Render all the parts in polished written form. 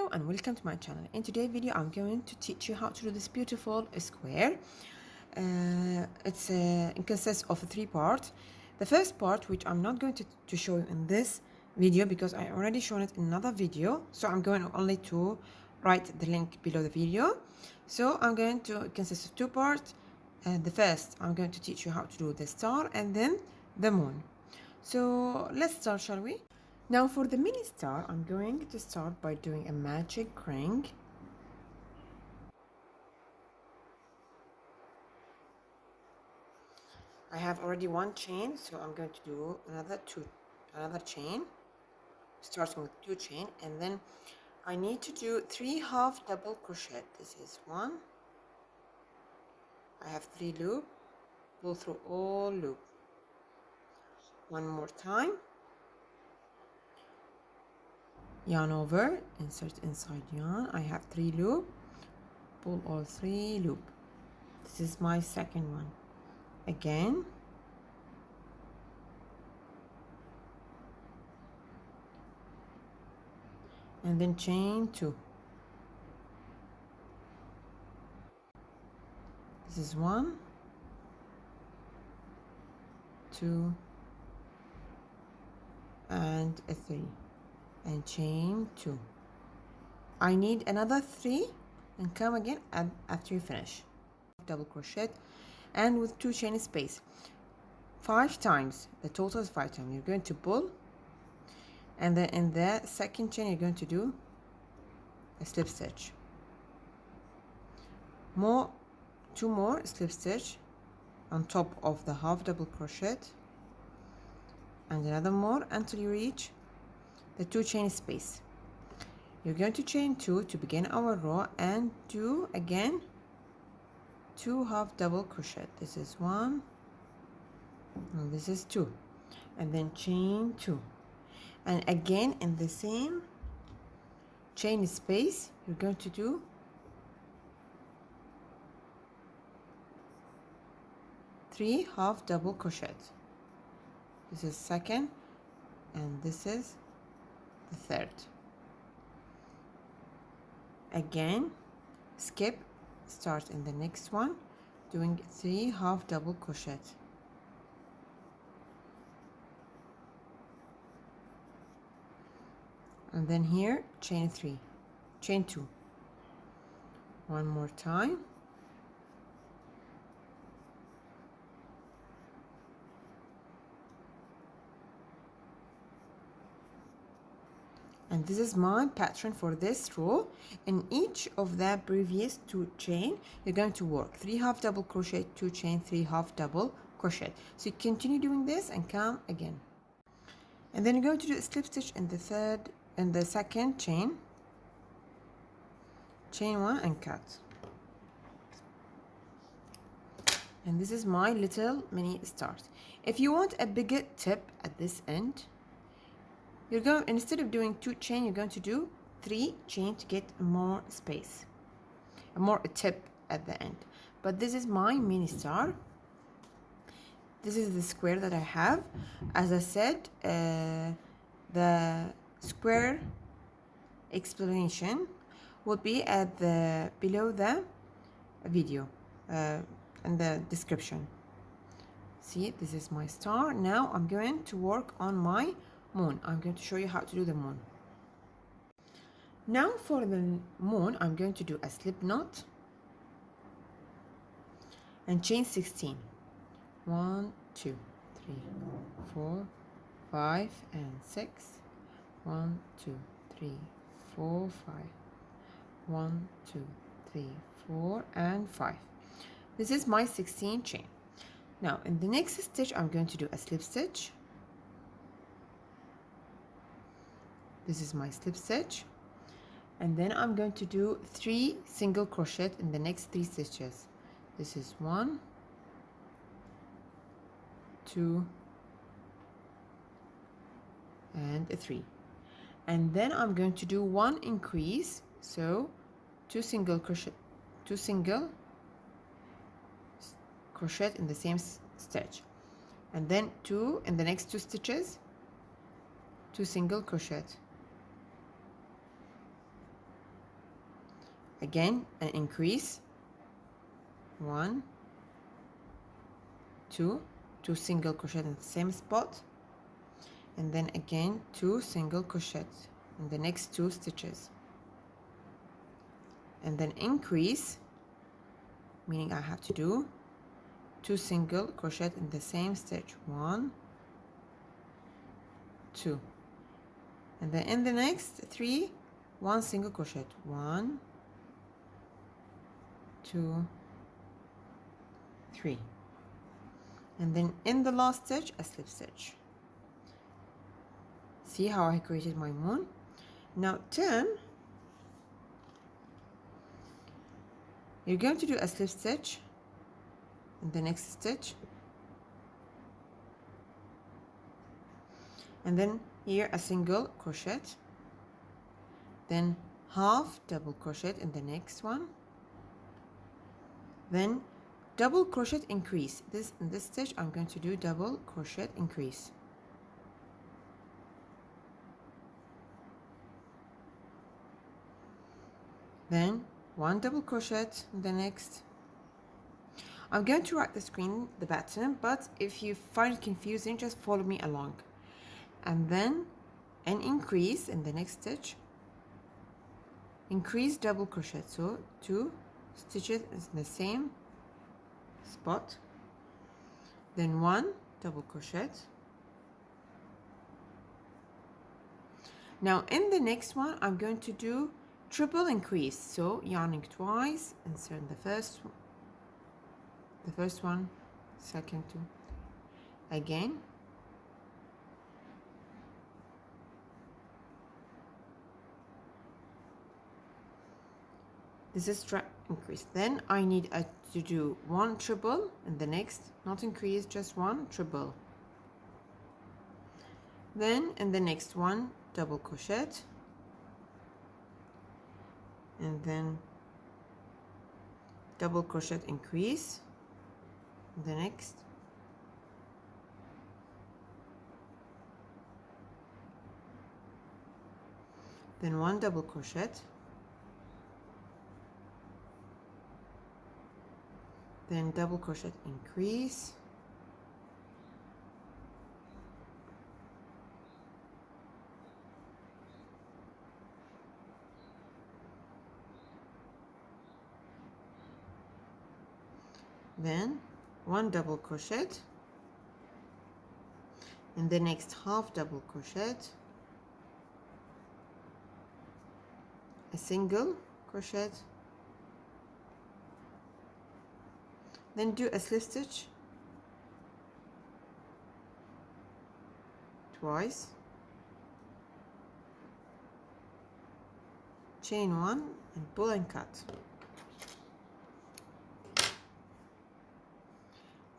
Hello and welcome to my channel. In today's video I'm going to teach you how to do this beautiful square. It consists of 3 parts. The first part, which I'm not going to show you in this video because I already shown it in another video, so I'm going only to write the link below the video. So I'm going to consist of 2 parts. The first, I'm going to teach you how to do the star and then the moon. So let's start, shall we? Now for the mini star, I'm going to start by doing a magic ring. I have already 1 chain, so I'm going to do another chain, starting with 2 chain, and then I need to do 3 half double crochet. This is 1. I have 3 loop, pull through all loop. 1 more time. Yarn over, insert inside yarn. I have 3 loop, pull all 3 loop. This is my second one. Again, and then chain 2. This is 1, 2, and a 3, and chain 2. I need another 3 and come again after you finish. Double crochet and with 2 chain space 5 times. The total is 5 times. You're going to pull, and then in the second chain you're going to do a slip stitch, 2 more slip stitch on top of the half double crochet, and another more until you reach the 2 chain space. You're going to chain 2 to begin our row and do again 2 half double crochet. This is 1 and this is 2, and then chain 2, and again in the same chain space you're going to do 3 half double crochet. This is second and this is the third. Again, skip, start in the next one doing 3 half double crochet. And then here chain 3, chain 2. One more time. And this is my pattern for this row. In each of the previous 2 chain you're going to work 3 half double crochet, 2 chain, 3 half double crochet. So you continue doing this and come again, and then you're going to do a slip stitch in the second chain, chain 1 and cut. And this is my little mini start. If you want a bigger tip at this end, you're going, instead of doing 2 chain, you're going to do 3 chain to get more space, more tip at the end. But this is my mini star. This is the square that I have. As I said, the square explanation will be at the below the video in the description. See, this is my star. Now I'm going to work on my moon. I'm going to show you how to do the moon. Now for the moon, I'm going to do a slip knot and chain 16. 1, 2, 3, 4, 5 and 6. 1, 2, 3, 4, 5. 1, 2, 3, 4 and 5. This is my 16 chain. Now in the next stitch I'm going to do a slip stitch. This is my slip stitch, and then I'm going to do 3 single crochet in the next 3 stitches. This is 1, 2 and 3, and then I'm going to do 1 increase, so 2 single crochet in the same stitch, and then 2 in the next 2 stitches, 2 single crochet. again an increase, 1, 2 single crochet in the same spot, and then again 2 single crochets in the next 2 stitches, and then increase, meaning I have to do 2 single crochet in the same stitch, 1, 2, and then in the next 3 1 single crochet, 1, 2, 3, and then in the last stitch a slip stitch. See how I created my moon? Now turn. You're going to do a slip stitch in the next stitch, and then here a single crochet, then half double crochet in the next one, then double crochet increase. In this stitch I'm going to do double crochet increase, then 1 double crochet in the next. I'm going to write the pattern, but if you find it confusing, just follow me along. And then an increase in the next stitch, increase double crochet, so 2 stitches in the same spot, then 1 double crochet. Now in the next one I'm going to do triple increase, so yarning twice, insert the first one, second two, again, this is increase. Then I need to do 1 triple in the next, not increase, just 1 triple, then in the next one double crochet, and then double crochet increase in the next, then 1 double crochet, then double crochet increase, then 1 double crochet, in the next half double crochet, a single crochet, then do a slip stitch twice, chain 1 and pull and cut.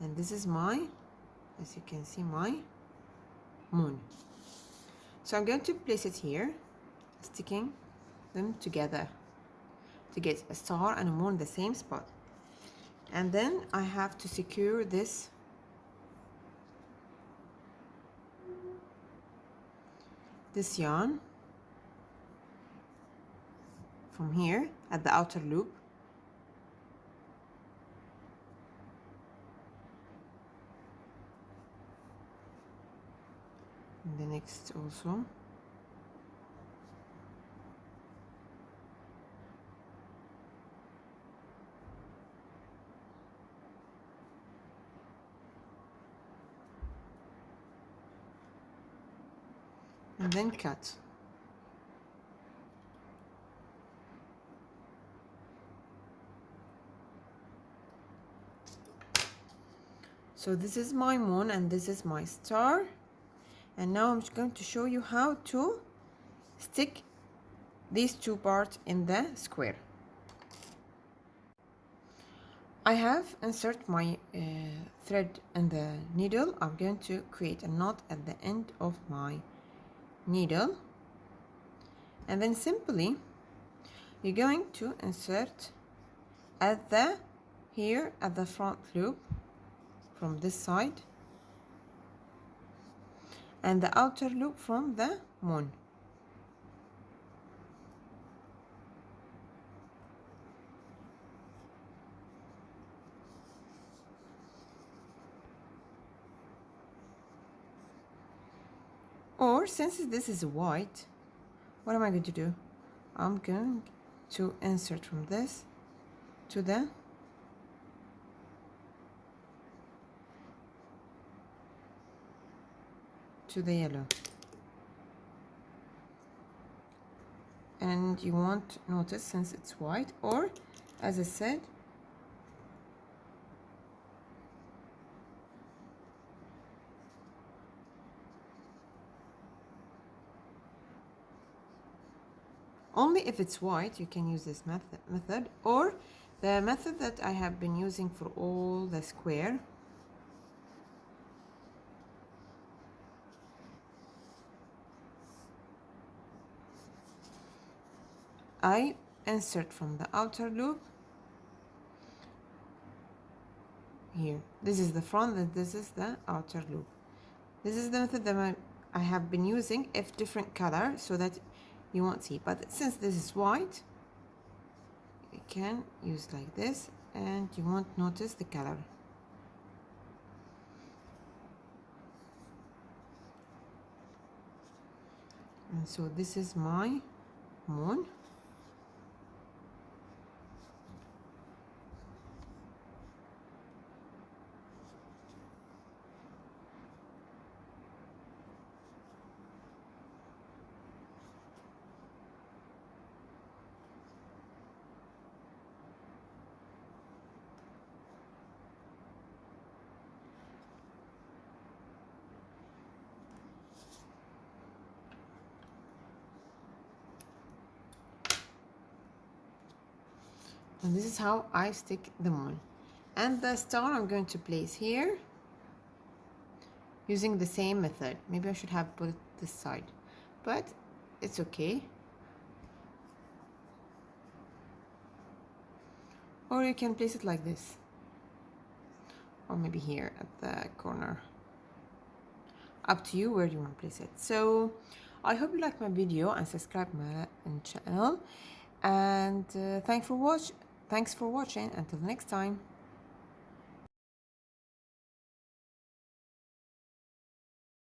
And this is my, as you can see, my moon. So I'm going to place it here, sticking them together to get a star and a moon in the same spot. And then I have to secure this yarn from here at the outer loop, and the next also, and then cut. So this is my moon and this is my star, and now I'm just going to show you how to stick these two parts in the square. I have insert my thread in the needle. I'm going to create a knot at the end of my needle, and then simply you're going to insert at the here at the front loop from this side, and the outer loop from the moon. Or since this is white, what am I going to do? I'm going to insert from this to the yellow. And you won't notice since it's white, or as I said, only if it's white you can use this method, or the method that I have been using for all the square. I insert from the outer loop here. This is the front and this is the outer loop. This is the method that I have been using, if different color, so that you won't see. But since this is white, you can use like this and you won't notice the color. And so this is my moon. And this is how I stick the moon. And the star I'm going to place here using the same method. Maybe I should have put it this side, but it's okay. Or you can place it like this, or maybe here at the corner. Up to you where you want to place it. So I hope you like my video and subscribe my channel. And thanks for watching. Until next time.